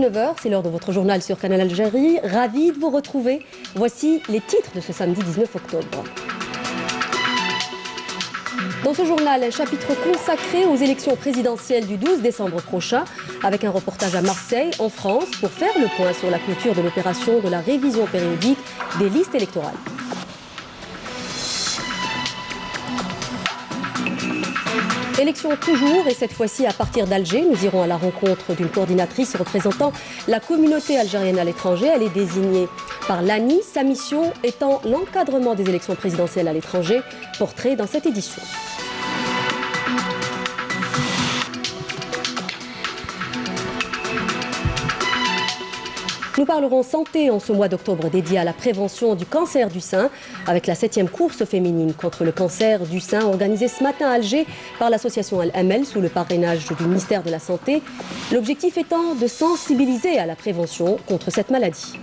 9 h, c'est l'heure de votre journal sur Canal Algérie. Ravi de vous retrouver. Voici les titres de ce samedi 19 octobre. Dans ce journal, un chapitre consacré aux élections présidentielles du 12 décembre prochain, avec un reportage à Marseille, en France, pour faire le point sur la clôture de l'opération de la révision périodique des listes électorales. Élection toujours, et cette fois-ci à partir d'Alger. Nous irons à la rencontre d'une coordinatrice représentant la communauté algérienne à l'étranger. Elle est désignée par l'ANI, sa mission étant l'encadrement des élections présidentielles à l'étranger. Portrait dans cette édition. Nous parlerons santé en ce mois d'octobre dédié à la prévention du cancer du sein avec la 7e course féminine contre le cancer du sein organisée ce matin à Alger par l'association Al-Amel sous le parrainage du ministère de la Santé. L'objectif étant de sensibiliser à la prévention contre cette maladie.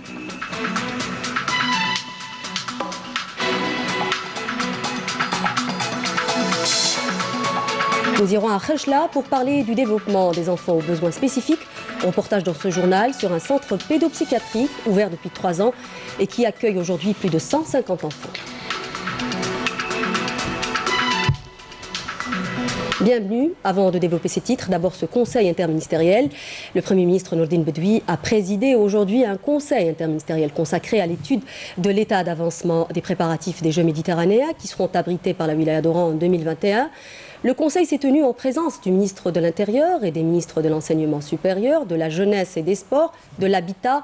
Nous irons à Khechla pour parler du développement des enfants aux besoins spécifiques. Reportage dans ce journal sur un centre pédopsychiatrique ouvert depuis 3 ans et qui accueille aujourd'hui plus de 150 enfants. Bienvenue. Avant de développer ces titres, d'abord ce conseil interministériel. Le Premier ministre Nourdine Bedoui a présidé aujourd'hui un conseil interministériel consacré à l'étude de l'état d'avancement des préparatifs des Jeux méditerranéens qui seront abrités par la wilaya d'Oran en 2021. Le Conseil s'est tenu en présence du ministre de l'Intérieur et des ministres de l'Enseignement supérieur, de la Jeunesse et des Sports, de l'Habitat,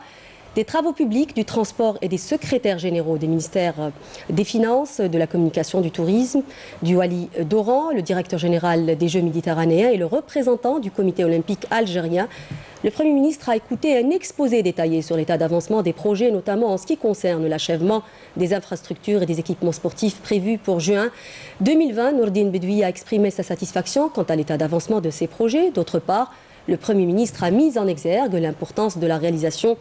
des Travaux publics, du Transport et des secrétaires généraux des ministères des Finances, de la Communication, du Tourisme, du Wali d'Oran, le directeur général des Jeux méditerranéens et le représentant du Comité olympique algérien. Le Premier ministre a écouté un exposé détaillé sur l'état d'avancement des projets, notamment en ce qui concerne l'achèvement des infrastructures et des équipements sportifs prévus pour juin 2020. Nourdine Bedoui a exprimé sa satisfaction quant à l'état d'avancement de ces projets. D'autre part, le Premier ministre a mis en exergue l'importance de la réalisation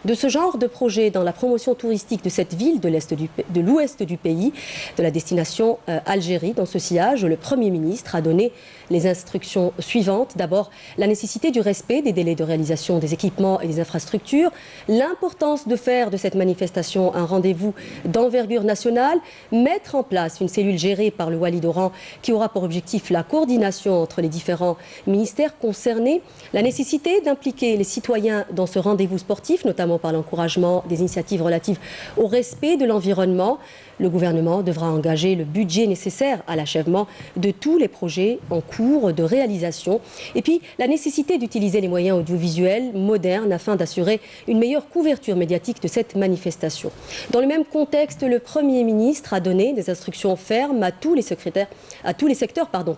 de ce genre de projet dans la promotion touristique de cette ville de l'ouest du pays, de la destination Algérie. Dans ce sillage, le Premier ministre a donné les instructions suivantes. D'abord, la nécessité du respect des délais de réalisation des équipements et des infrastructures, l'importance de faire de cette manifestation un rendez-vous d'envergure nationale, mettre en place une cellule gérée par le Wali d'Oran qui aura pour objectif la coordination entre les différents ministères concernés, la nécessité d'impliquer les citoyens dans ce rendez-vous sportif, notamment par l'encouragement des initiatives relatives au respect de l'environnement. Le gouvernement devra engager le budget nécessaire à l'achèvement de tous les projets en cours de réalisation. Et puis, la nécessité d'utiliser les moyens audiovisuels modernes afin d'assurer une meilleure couverture médiatique de cette manifestation. Dans le même contexte, le Premier ministre a donné des instructions fermes à tous les secteurs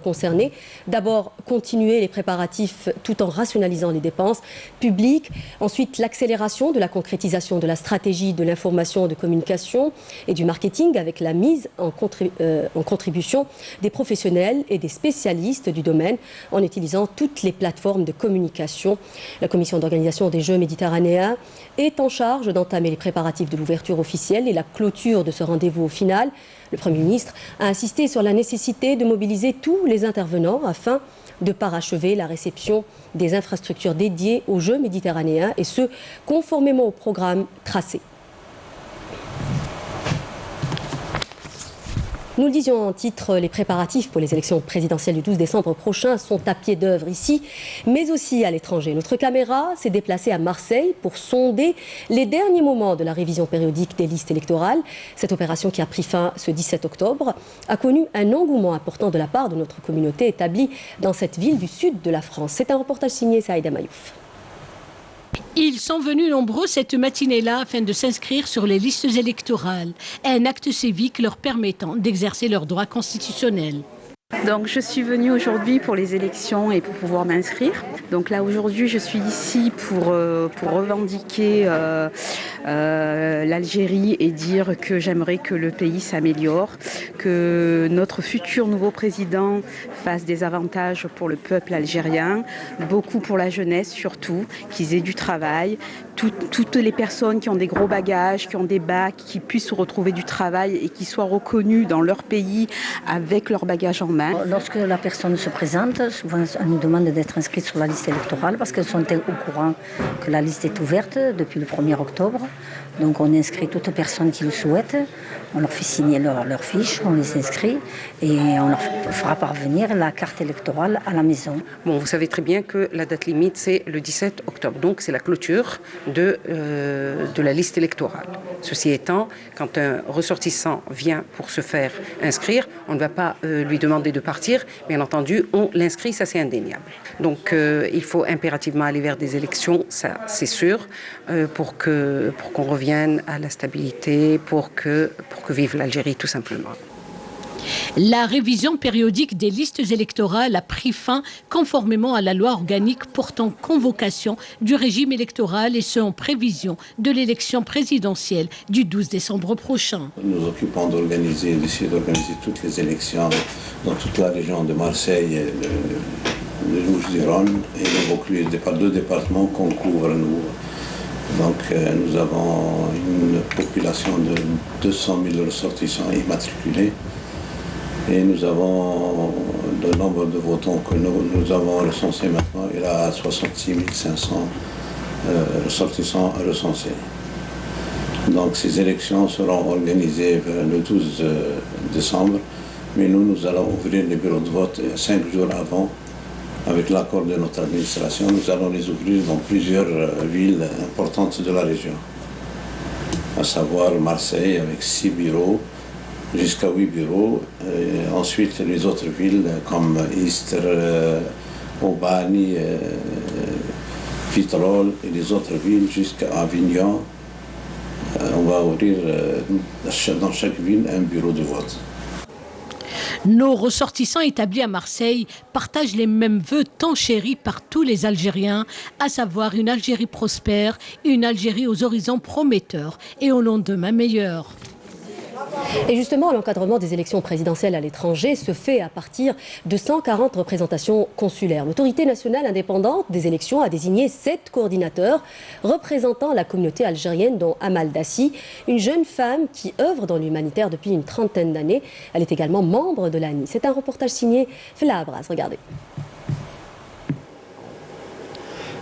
concernés. D'abord, continuer les préparatifs tout en rationalisant les dépenses publiques. Ensuite, l'accélération de la concrétisation de la stratégie de l'information, de communication et du marketing avec la mise en contribution des professionnels et des spécialistes du domaine en utilisant toutes les plateformes de communication. La commission d'organisation des Jeux méditerranéens est en charge d'entamer les préparatifs de l'ouverture officielle et la clôture de ce rendez-vous au final. Le Premier ministre a insisté sur la nécessité de mobiliser tous les intervenants afin de parachever la réception des infrastructures dédiées aux Jeux méditerranéens et ce, conformément au programme tracé. Nous le disions en titre, les préparatifs pour les élections présidentielles du 12 décembre prochain sont à pied d'œuvre ici, mais aussi à l'étranger. Notre caméra s'est déplacée à Marseille pour sonder les derniers moments de la révision périodique des listes électorales. Cette opération qui a pris fin ce 17 octobre a connu un engouement important de la part de notre communauté établie dans cette ville du sud de la France. C'est un reportage signé Saïda Mayouf. Ils sont venus nombreux cette matinée-là afin de s'inscrire sur les listes électorales, un acte civique leur permettant d'exercer leurs droits constitutionnels. Donc je suis venue aujourd'hui pour les élections et pour pouvoir m'inscrire. Donc là aujourd'hui je suis ici pour revendiquer l'Algérie et dire que j'aimerais que le pays s'améliore, que notre futur nouveau président fasse des avantages pour le peuple algérien, beaucoup pour la jeunesse surtout, qu'ils aient du travail, toutes les personnes qui ont des gros bagages, qui ont des bacs, qui puissent retrouver du travail et qui soient reconnues dans leur pays avec leur bagage en main. Lorsque la personne se présente, souvent on nous demande d'être inscrite sur la liste électorale parce qu'elles sont au courant que la liste est ouverte depuis le 1er octobre. Donc on inscrit toute personne qui le souhaite, on leur fait signer leur fiche, on les inscrit et on leur fera parvenir la carte électorale à la maison. Bon, vous savez très bien que la date limite c'est le 17 octobre, donc c'est la clôture de la liste électorale. Ceci étant, quand un ressortissant vient pour se faire inscrire, on ne va pas lui demander de partir, bien entendu, on l'inscrit, ça c'est indéniable. Donc il faut impérativement aller vers des élections, ça c'est sûr, pour qu'on revienne à la stabilité, pour que vive l'Algérie tout simplement. La révision périodique des listes électorales a pris fin conformément à la loi organique portant convocation du régime électoral et ce en prévision de l'élection présidentielle du 12 décembre prochain. Nous nous occupons d'essayer d'organiser toutes les élections dans toute la région de Marseille et de Bouches-du-Rhône et le Vaucluse, deux départements qu'on couvre nous. Donc nous avons une population de 200 000 ressortissants immatriculés et nous avons le nombre de votants que nous avons recensé maintenant, il y a 66 500 ressortissants recensés. Donc ces élections seront organisées le 12 décembre, mais nous allons ouvrir les bureaux de vote 5 jours avant. Avec l'accord de notre administration, nous allons les ouvrir dans plusieurs villes importantes de la région, à savoir Marseille avec 6 bureaux, jusqu'à 8 bureaux. Et ensuite, les autres villes comme Istres, Aubagne, Vitrolles et les autres villes jusqu'à Avignon. On va ouvrir dans chaque ville un bureau de vote. Nos ressortissants établis à Marseille partagent les mêmes vœux tant chéris par tous les Algériens, à savoir une Algérie prospère, une Algérie aux horizons prometteurs et au lendemain meilleur. Et justement, l'encadrement des élections présidentielles à l'étranger se fait à partir de 140 représentations consulaires. L'autorité nationale indépendante des élections a désigné 7 coordinateurs représentant la communauté algérienne, dont Amal Dassi, une jeune femme qui œuvre dans l'humanitaire depuis une trentaine d'années. Elle est également membre de l'ANI. C'est un reportage signé Fela Abras. Regardez.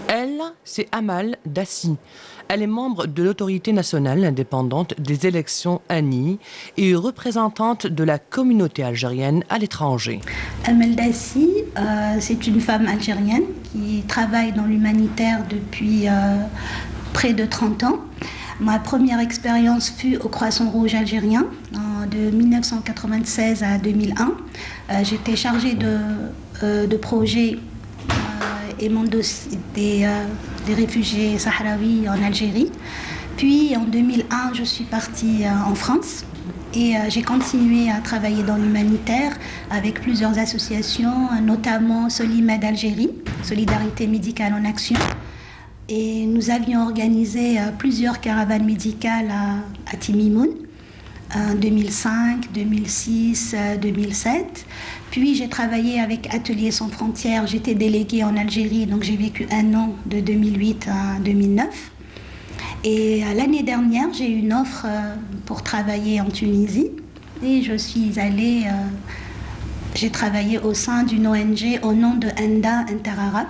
Elle, c'est Amal Dassi. Elle est membre de l'autorité nationale indépendante des élections ANI et représentante de la communauté algérienne à l'étranger. Amal Dassi, c'est une femme algérienne qui travaille dans l'humanitaire depuis près de 30 ans. Ma première expérience fut au Croissant Rouge algérien de 1996 à 2001. J'étais chargée de projets et mon dossier des réfugiés sahraouis en Algérie. Puis en 2001, je suis partie en France et j'ai continué à travailler dans l'humanitaire avec plusieurs associations, notamment Solimed Algérie, Solidarité médicale en action. Et nous avions organisé plusieurs caravanes médicales à Timimoun en 2005, 2006, 2007. Puis j'ai travaillé avec Ateliers sans frontières, j'étais déléguée en Algérie, donc j'ai vécu 1 an de 2008 à 2009. Et l'année dernière, j'ai eu une offre pour travailler en Tunisie et je suis allée, j'ai travaillé au sein d'une ONG au nom de ENDA Interarabe.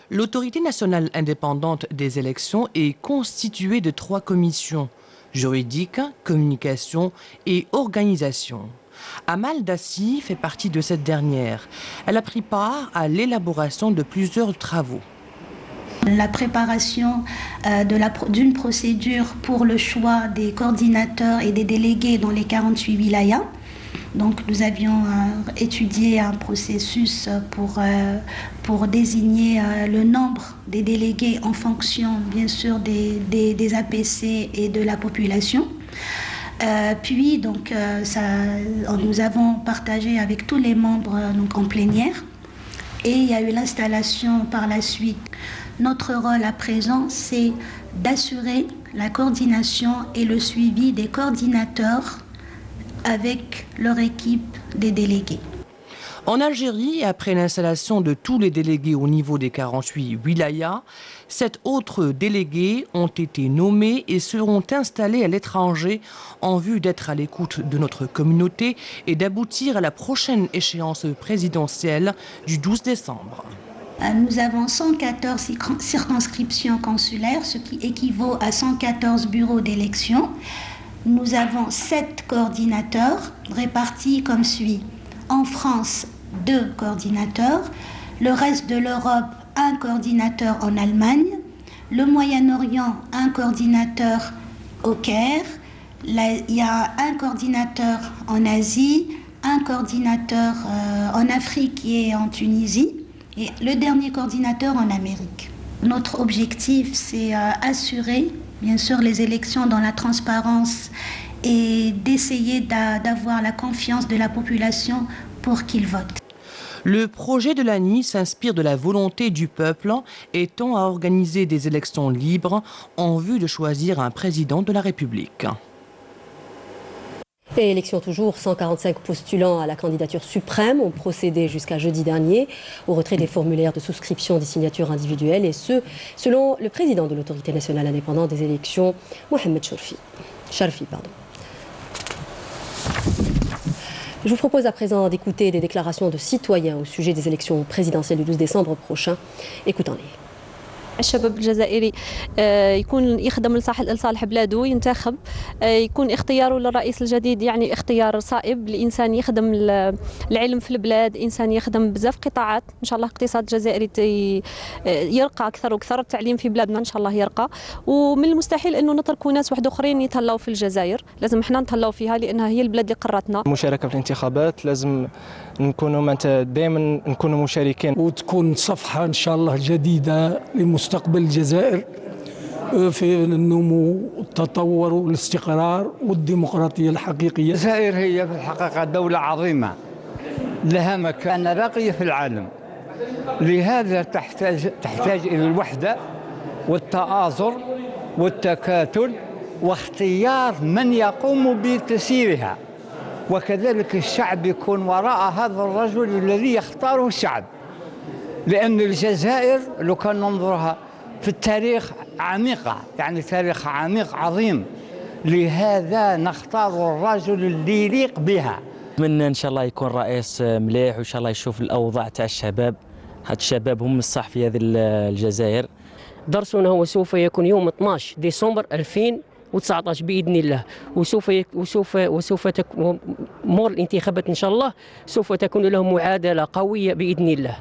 L'autorité nationale indépendante des élections est constituée de 3 commissions, juridique, communication et organisation. Amal Dassi fait partie de cette dernière. Elle a pris part à l'élaboration de plusieurs travaux. La préparation d'une procédure pour le choix des coordinateurs et des délégués dans les 48 wilayas. Donc nous avions étudié un processus pour désigner le nombre des délégués en fonction bien sûr des APC et de la population. Puis donc nous avons partagé avec tous les membres donc en plénière et il y a eu l'installation par la suite. Notre rôle à présent, c'est d'assurer la coordination et le suivi des coordinateurs avec leur équipe des délégués. En Algérie, après l'installation de tous les délégués au niveau des 48 wilayas, 7 autres délégués ont été nommés et seront installés à l'étranger en vue d'être à l'écoute de notre communauté et d'aboutir à la prochaine échéance présidentielle du 12 décembre. Nous avons 114 circonscriptions consulaires, ce qui équivaut à 114 bureaux d'élection. Nous avons 7 coordinateurs répartis comme suit. En France, 2 coordinateurs. Le reste de l'Europe, 1 coordinateur en Allemagne. Le Moyen-Orient, 1 coordinateur au Caire. Il y a 1 coordinateur en Asie, 1 coordinateur en Afrique et en Tunisie. Et le dernier coordinateur en Amérique. Notre objectif, c'est assurer, bien sûr, les élections dans la transparence et d'essayer d'avoir la confiance de la population pour qu'ils votent. Le projet de l'ANI s'inspire de la volonté du peuple et tend à organiser des élections libres en vue de choisir un président de la République. Et élection toujours, 145 postulants à la candidature suprême ont procédé jusqu'à jeudi dernier au retrait des formulaires de souscription des signatures individuelles, et ce, selon le président de l'autorité nationale indépendante des élections, Mohamed Sharfi. Je vous propose à présent d'écouter des déclarations de citoyens au sujet des élections présidentielles du 12 décembre prochain. Écoutons-les. الشباب الجزائري يكون يخدم لصالح بلاده، ينتخب، يكون اختياره للرئيس الجديد يعني اختيار صائب. الانسان يخدم العلم في البلاد، انسان يخدم بزاف قطاعات، ان شاء الله الاقتصاد الجزائري يرقى اكثر واكثر، التعليم في بلادنا ان شاء الله يرقى، ومن المستحيل انه نتركوا ناس واحد اخرين يتهلاو في الجزائر، لازم احنا نتهلاو فيها لانها هي البلاد اللي قرتنا. المشاركه في الانتخابات لازم نكونوا دائما نكونوا مشاركين، وتكون صفحه ان شاء الله جديده لمستقبل الجزائر في النمو والتطور والاستقرار والديمقراطيه الحقيقيه. الجزائر هي في الحقيقه دوله عظيمه لها مكانه راقيه في العالم، لهذا تحتاج الى الوحده والتآزر والتكاتل واختيار من يقوم بتسييرها، وكذلك الشعب يكون وراء هذا الرجل الذي يختاره الشعب، لأن الجزائر لو كان ننظرها في التاريخ عميقة، يعني تاريخ عميق عظيم، لهذا نختار الرجل اللي يليق بها. نتمنى إن شاء الله يكون رئيس مليح، وإن شاء الله يشوف الأوضاع تاع الشباب. هاد الشباب هم الصح في هذه الجزائر. درسنا هو سوف يكون يوم 12 ديسمبر 2019 باذن الله، وسوف تمر الانتخابات ان شاء الله، سوف تكون لهم معادله قويه باذن الله.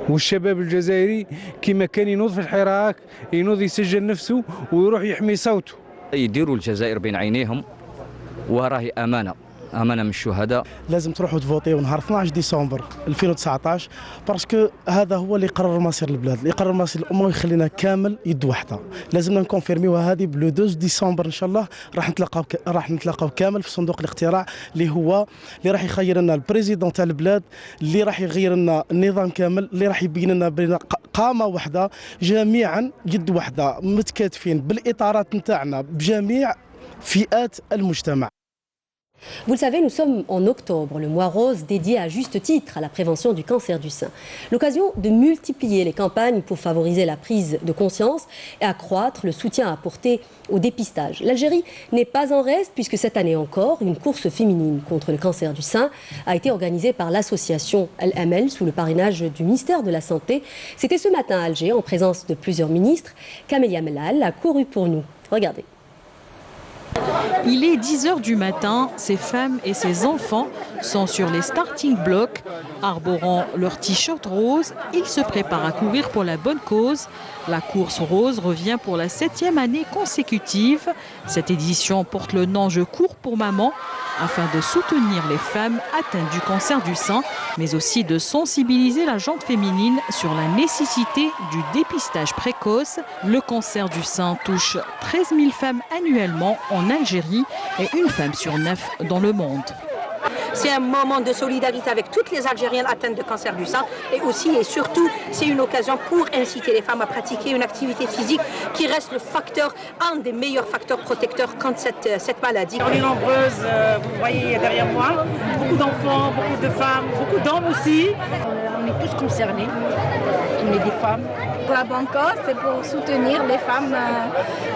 والشباب الجزائري كما كان ينوض في الحراك ينوض يسجل نفسه ويروح يحمي صوته. يديروا الجزائر بين عينيهم، وراهي امانه من الشهداء. لازم تروحوا تفوتيو نهار 12 ديسمبر 2019، باسكو هذا هو اللي يقرر مصير البلاد، اللي يقرر مصير الامه ويخلينا كامل يد واحده. لازمنا نكونفيرميوها هذه بلو 12 ديسمبر ان شاء الله. راح نتلاقاو كامل في صندوق الاقتراع اللي راح يخير لنا البريزيدون تاع البلاد، اللي راح يغير لنا النظام كامل، اللي راح يبين لنا بين قامه واحده جميعا يد واحده متكاتفين بالاطارات نتاعنا بجميع فئات المجتمع. Vous le savez, nous sommes en octobre, le mois rose dédié à juste titre à la prévention du cancer du sein. L'occasion de multiplier les campagnes pour favoriser la prise de conscience et accroître le soutien apporté au dépistage. L'Algérie n'est pas en reste puisque cette année encore, une course féminine contre le cancer du sein a été organisée par l'association Al-Amel sous le parrainage du ministère de la Santé. C'était ce matin à Alger en présence de plusieurs ministres. Camélia Mellal a couru pour nous. Regardez. Il est 10 h du matin, ces femmes et ces enfants sont sur les starting blocks, arborant leur t-shirt rose. Ils se préparent à courir pour la bonne cause. La course rose revient pour la 7e année consécutive. Cette édition porte le nom « Je cours pour maman » afin de soutenir les femmes atteintes du cancer du sein, mais aussi de sensibiliser la gente féminine sur la nécessité du dépistage précoce. Le cancer du sein touche 13 000 femmes annuellement en Algérie et une femme sur 9 dans le monde. C'est un moment de solidarité avec toutes les Algériennes atteintes de cancer du sein et aussi et surtout c'est une occasion pour inciter les femmes à pratiquer une activité physique qui reste un des meilleurs facteurs protecteurs contre cette maladie. On est nombreuses, vous voyez derrière moi, beaucoup d'enfants, beaucoup de femmes, beaucoup d'hommes aussi. On est tous concernés, on est des femmes. Pour la Banca, c'est pour soutenir les femmes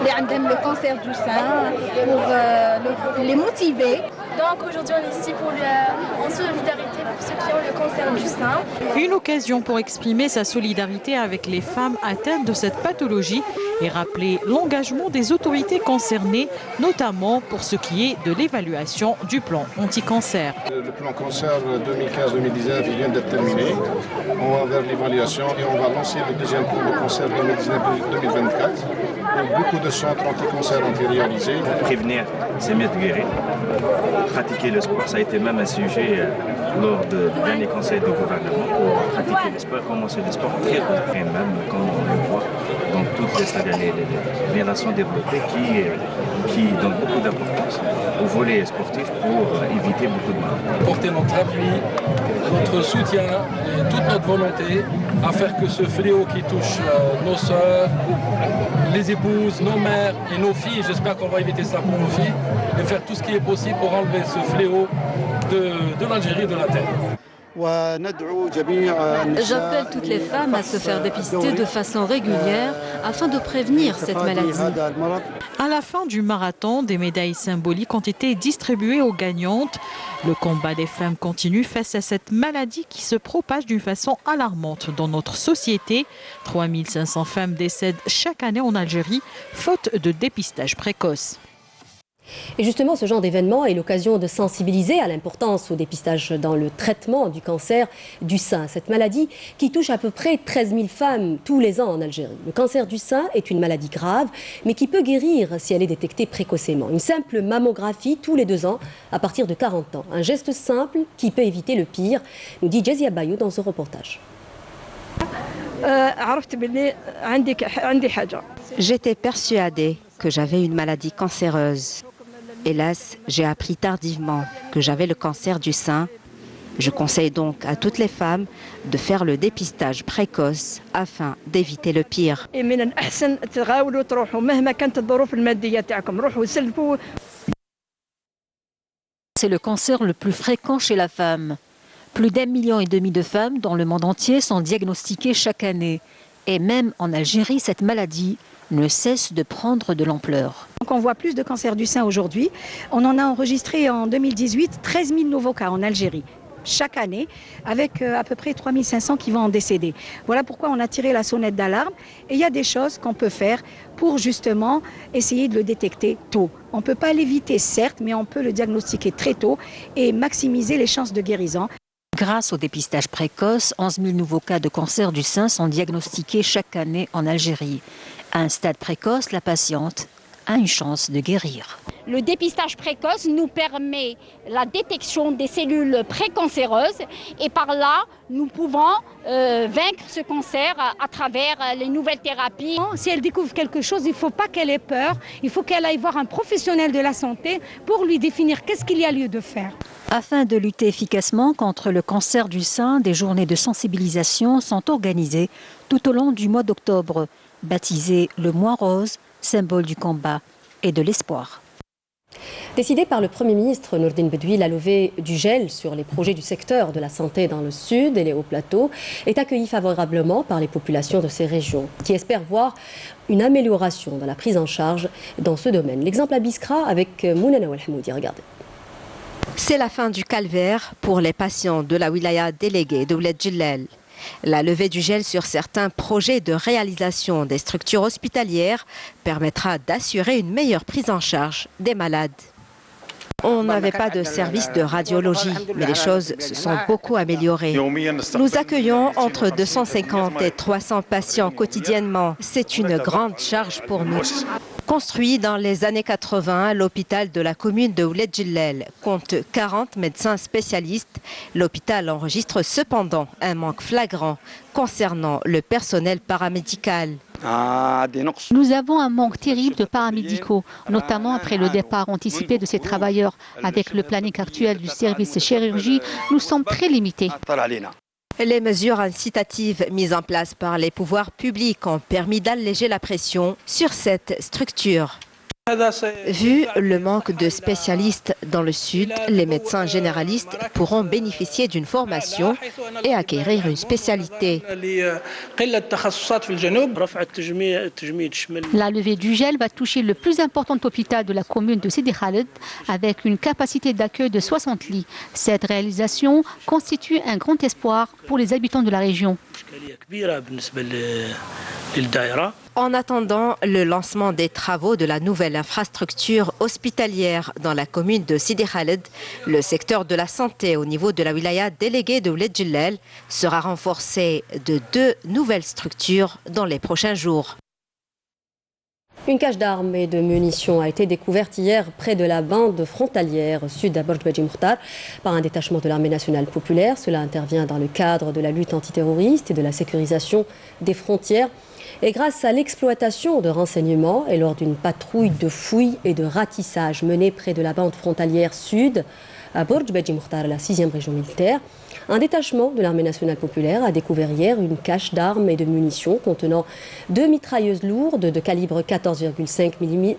qui ont le cancer du sein, pour les motiver. Donc aujourd'hui on est ici en solidarité pour ceux qui ont le cancer du sein. Une occasion pour exprimer sa solidarité avec les femmes atteintes de cette pathologie et rappeler l'engagement des autorités concernées, notamment pour ce qui est de l'évaluation du plan anti-cancer. Le plan cancer 2015-2019 vient d'être terminé. On va vers l'évaluation et on va lancer le deuxième plan de cancer 2019-2024. Beaucoup de centres anti-cancer ont été réalisés. Prévenir, c'est mieux de guérir. Pratiquer le sport, ça a été même un sujet lors du dernier conseil du gouvernement pour pratiquer le sport, commencer le sport très tôt. Et même, comme on le voit dans toutes les nations développées qui donnent beaucoup d'importance au volet sportif pour éviter beaucoup de mal. Porter notre appui, notre soutien et toute notre volonté à faire que ce fléau qui touche nos sœurs, les épouses, nos mères et nos filles, j'espère qu'on va éviter ça pour nos filles, et faire tout ce qui est possible pour enlever ce fléau de l'Algérie, de la terre. J'appelle toutes les femmes à se faire dépister de façon régulière afin de prévenir cette maladie. À la fin du marathon, des médailles symboliques ont été distribuées aux gagnantes. Le combat des femmes continue face à cette maladie qui se propage d'une façon alarmante dans notre société. 3500 femmes décèdent chaque année en Algérie, faute de dépistage précoce. Et justement, ce genre d'événement est l'occasion de sensibiliser à l'importance au dépistage dans le traitement du cancer du sein. Cette maladie qui touche à peu près 13 000 femmes tous les ans en Algérie. Le cancer du sein est une maladie grave, mais qui peut guérir si elle est détectée précocement. Une simple mammographie tous les 2 ans à partir de 40 ans. Un geste simple qui peut éviter le pire, nous dit Jazia Bayou dans ce reportage. J'étais persuadée que j'avais une maladie cancéreuse. Hélas, j'ai appris tardivement que j'avais le cancer du sein. Je conseille donc à toutes les femmes de faire le dépistage précoce afin d'éviter le pire. C'est le cancer le plus fréquent chez la femme. Plus d'1,5 million de femmes dans le monde entier sont diagnostiquées chaque année. Et même en Algérie, cette maladie ne cesse de prendre de l'ampleur. On voit plus de cancer du sein aujourd'hui. On en a enregistré en 2018 13 000 nouveaux cas en Algérie chaque année, avec à peu près 3 500 qui vont en décéder. Voilà pourquoi on a tiré la sonnette d'alarme. Et il y a des choses qu'on peut faire pour justement essayer de le détecter tôt. On ne peut pas l'éviter, certes, mais on peut le diagnostiquer très tôt et maximiser les chances de guérison. Grâce au dépistage précoce, 11 000 nouveaux cas de cancer du sein sont diagnostiqués chaque année en Algérie. À un stade précoce, la patiente a une chance de guérir. Le dépistage précoce nous permet la détection des cellules précancéreuses et par là, nous pouvons vaincre ce cancer à travers les nouvelles thérapies. Si elle découvre quelque chose, il ne faut pas qu'elle ait peur. Il faut qu'elle aille voir un professionnel de la santé pour lui définir qu'est-ce qu'il y a lieu de faire. Afin de lutter efficacement contre le cancer du sein, des journées de sensibilisation sont organisées tout au long du mois d'octobre, baptisé le mois rose, symbole du combat et de l'espoir. Décidé par le Premier ministre Nourdine Bedoui, la levée du gel sur les projets du secteur de la santé dans le sud et les hauts plateaux est accueillie favorablement par les populations de ces régions qui espèrent voir une amélioration dans la prise en charge dans ce domaine. L'exemple à Biskra avec Mounana Ouelhamoudi, regardez. C'est la fin du calvaire pour les patients de la wilaya déléguée de Ouled Djellal. La levée du gel sur certains projets de réalisation des structures hospitalières permettra d'assurer une meilleure prise en charge des malades. On n'avait pas de service de radiologie, mais les choses se sont beaucoup améliorées. Nous accueillons entre 250 et 300 patients quotidiennement. C'est une grande charge pour nous. Construit dans les années 80, l'hôpital de la commune de Ouled Djellal compte 40 médecins spécialistes. L'hôpital enregistre cependant un manque flagrant concernant le personnel paramédical. Nous avons un manque terrible de paramédicaux, notamment après le départ anticipé de ces travailleurs. Avec le planning actuel du service chirurgie, nous sommes très limités. Les mesures incitatives mises en place par les pouvoirs publics ont permis d'alléger la pression sur cette structure. Vu le manque de spécialistes dans le sud, les médecins généralistes pourront bénéficier d'une formation et acquérir une spécialité. La levée du gel va toucher le plus important hôpital de la commune de Sidi Khaled avec une capacité d'accueil de 60 lits. Cette réalisation constitue un grand espoir pour les habitants de la région. En attendant le lancement des travaux de la nouvelle infrastructure hospitalière dans la commune de Sidi Khaled, le secteur de la santé au niveau de la wilaya déléguée de Ouled Djellal sera renforcé de 2 nouvelles structures dans les prochains jours. Une cache d'armes et de munitions a été découverte hier près de la bande frontalière sud d'Aborj Badji Mokhtar par un détachement de l'armée nationale populaire. Cela intervient dans le cadre de la lutte antiterroriste et de la sécurisation des frontières. Et grâce à l'exploitation de renseignements et lors d'une patrouille de fouilles et de ratissage menée près de la bande frontalière sud, à Borj Badji Mokhtar, la 6e région militaire, un détachement de l'armée nationale populaire a découvert hier une cache d'armes et de munitions contenant 2 mitrailleuses lourdes de calibre 14,5 mm,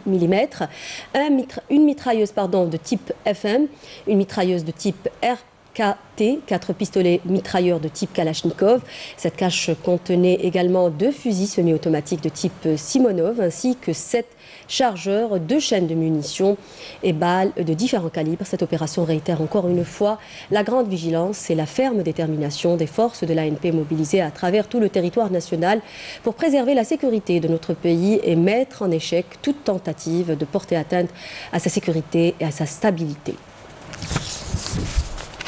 une mitrailleuse de type FM, une mitrailleuse de type RKT, 4 pistolets mitrailleurs de type Kalachnikov. Cette cache contenait également 2 fusils semi-automatiques de type Simonov ainsi que 7 chargeurs, 2 chaînes de munitions et balles de différents calibres. Cette opération réitère encore une fois la grande vigilance et la ferme détermination des forces de l'ANP mobilisées à travers tout le territoire national pour préserver la sécurité de notre pays et mettre en échec toute tentative de porter atteinte à sa sécurité et à sa stabilité.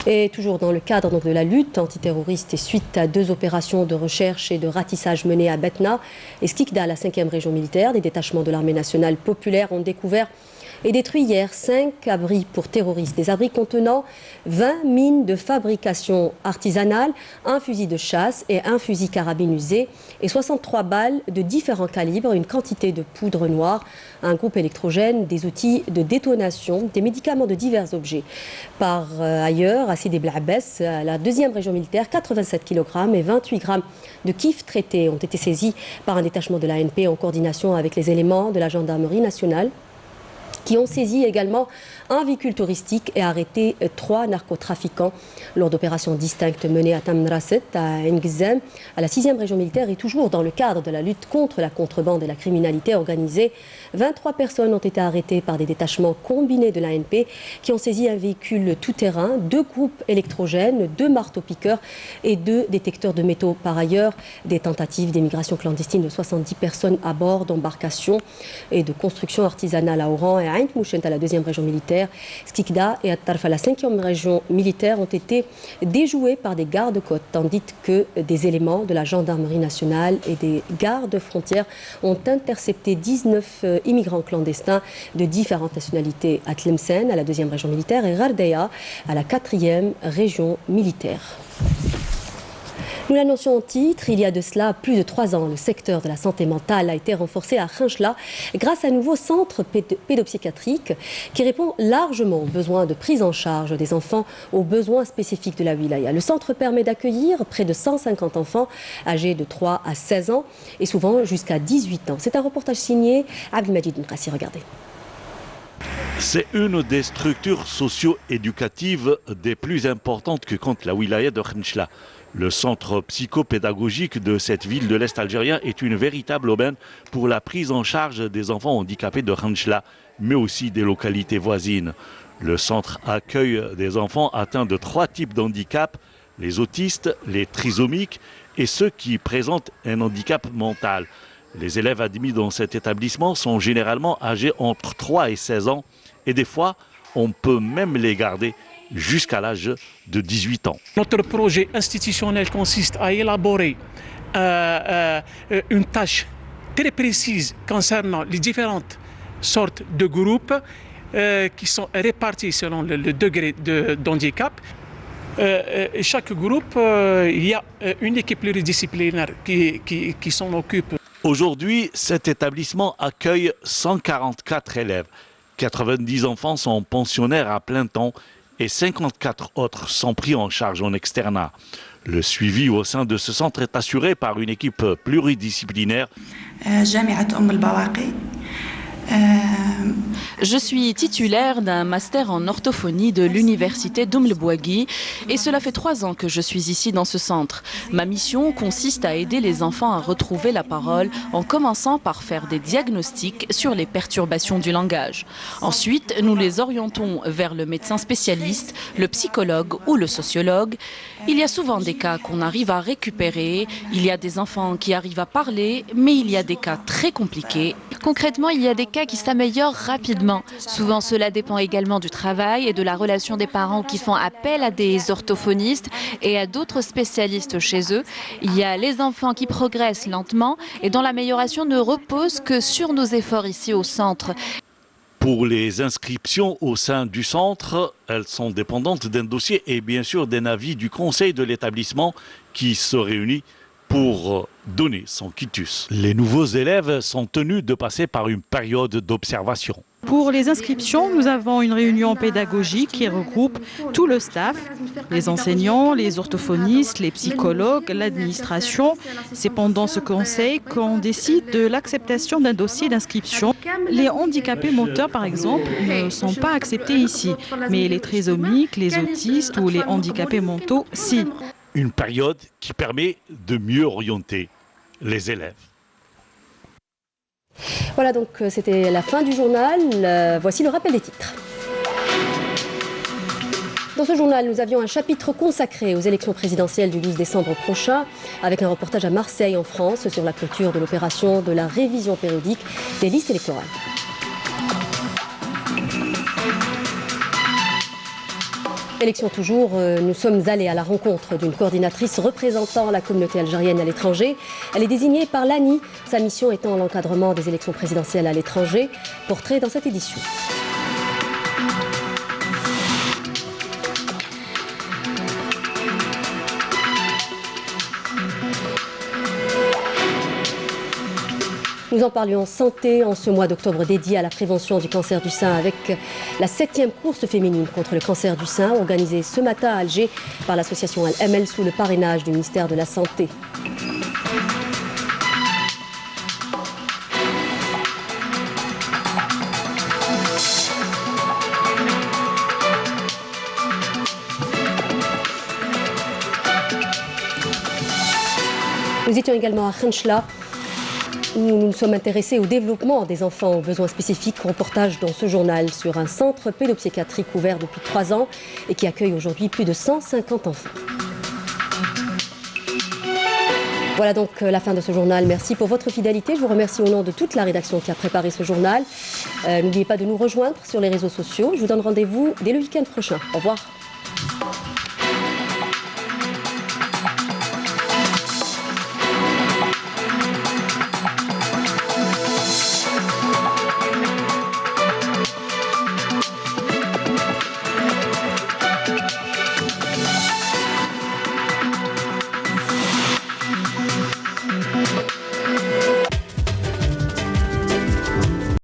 Et toujours dans le cadre de la lutte antiterroriste et suite à 2 opérations de recherche et de ratissage menées à Betna et Skikda, la 5e région militaire, des détachements de l'armée nationale populaire ont découvert et détruit hier 5 abris pour terroristes. Des abris contenant 20 mines de fabrication artisanale, un fusil de chasse et un fusil carabine usé et 63 balles de différents calibres, une quantité de poudre noire, un groupe électrogène, des outils de détonation, des médicaments de divers objets. Par ailleurs, à Sidi Bel Abbès, la 2e région militaire, 87 kg et 28 grammes de kif traités ont été saisis par un détachement de l'ANP en coordination avec les éléments de la gendarmerie nationale, qui ont saisi également un véhicule touristique et arrêté 3 narcotrafiquants lors d'opérations distinctes menées à Tamraset, à Ngizem, à la 6e région militaire et toujours dans le cadre de la lutte contre la contrebande et la criminalité organisée. 23 personnes ont été arrêtées par des détachements combinés de l'ANP qui ont saisi un véhicule tout-terrain, 2 groupes électrogènes, 2 marteaux-piqueurs et 2 détecteurs de métaux. Par ailleurs, des tentatives d'émigration clandestine de 70 personnes à bord d'embarcations et de construction artisanale à Oran et à Ain Mouchent à la 2e région militaire. Skikda et At-Tarf à la 5e région militaire ont été déjoués par des gardes-côtes, tandis que des éléments de la gendarmerie nationale et des gardes frontières ont intercepté 19 immigrants clandestins de différentes nationalités à Tlemcen, à la 2e région militaire, et Ghardeya, à la 4e région militaire. Nous l'annoncions au titre, il y a de cela plus de 3 ans, le secteur de la santé mentale a été renforcé à Khinchla grâce à un nouveau centre pédopsychiatrique qui répond largement aux besoins de prise en charge des enfants, aux besoins spécifiques de la wilaya. Le centre permet d'accueillir près de 150 enfants âgés de 3 à 16 ans et souvent jusqu'à 18 ans. C'est un reportage signé Abdelmajid Nkrassi, regardez. C'est une des structures socio-éducatives des plus importantes que compte la wilaya de Khinchla. Le centre psychopédagogique de cette ville de l'Est algérien est une véritable aubaine pour la prise en charge des enfants handicapés de Khinchla, mais aussi des localités voisines. Le centre accueille des enfants atteints de 3 types d'handicap, les autistes, les trisomiques et ceux qui présentent un handicap mental. Les élèves admis dans cet établissement sont généralement âgés entre 3 et 16 ans et des fois, on peut même les garder jusqu'à l'âge de 18 ans. Notre projet institutionnel consiste à élaborer une tâche très précise concernant les différentes sortes de groupes qui sont répartis selon le degré d'handicap. Chaque groupe, il y a une équipe pluridisciplinaire qui s'en occupe. Aujourd'hui, cet établissement accueille 144 élèves. 90 enfants sont pensionnaires à plein temps et 54 autres sont pris en charge en externat. Le suivi au sein de ce centre est assuré par une équipe pluridisciplinaire. Je suis titulaire d'un master en orthophonie de l'université d'Oum el-Bouaghi et cela fait 3 ans que je suis ici dans ce centre. Ma mission consiste à aider les enfants à retrouver la parole en commençant par faire des diagnostics sur les perturbations du langage. Ensuite, nous les orientons vers le médecin spécialiste, le psychologue ou le sociologue. Il y a souvent des cas qu'on arrive à récupérer, il y a des enfants qui arrivent à parler, mais il y a des cas très compliqués. Concrètement, il y a des cas qui s'améliorent rapidement. Souvent, cela dépend également du travail et de la relation des parents qui font appel à des orthophonistes et à d'autres spécialistes chez eux. Il y a les enfants qui progressent lentement et dont l'amélioration ne repose que sur nos efforts ici au centre. Pour les inscriptions au sein du centre, elles sont dépendantes d'un dossier et bien sûr d'un avis du conseil de l'établissement qui se réunit pour donner son quitus. Les nouveaux élèves sont tenus de passer par une période d'observation. Pour les inscriptions, nous avons une réunion pédagogique qui regroupe tout le staff, les enseignants, les orthophonistes, les psychologues, l'administration. C'est pendant ce conseil qu'on décide de l'acceptation d'un dossier d'inscription. Les handicapés moteurs, par exemple, ne sont pas acceptés ici, mais les trisomiques, les autistes ou les handicapés mentaux, si. Une période qui permet de mieux orienter les élèves. Voilà, donc c'était la fin du journal. Voici le rappel des titres. Dans ce journal, nous avions un chapitre consacré aux élections présidentielles du 12 décembre prochain, avec un reportage à Marseille, en France, sur la clôture de l'opération de la révision périodique des listes électorales. Élection toujours, nous sommes allés à la rencontre d'une coordinatrice représentant la communauté algérienne à l'étranger. Elle est désignée par l'ANI, sa mission étant l'encadrement des élections présidentielles à l'étranger. Portrait dans cette édition. Nous en parlions santé en ce mois d'octobre dédié à la prévention du cancer du sein avec la 7e course féminine contre le cancer du sein organisée ce matin à Alger par l'association Al-ML sous le parrainage du ministère de la Santé. Nous étions également à Khenchla, où nous nous sommes intéressés au développement des enfants aux besoins spécifiques. Reportage dans ce journal sur un centre pédopsychiatrique ouvert depuis 3 ans et qui accueille aujourd'hui plus de 150 enfants. Voilà donc la fin de ce journal. Merci pour votre fidélité. Je vous remercie au nom de toute la rédaction qui a préparé ce journal. N'oubliez pas de nous rejoindre sur les réseaux sociaux. Je vous donne rendez-vous dès le week-end prochain. Au revoir.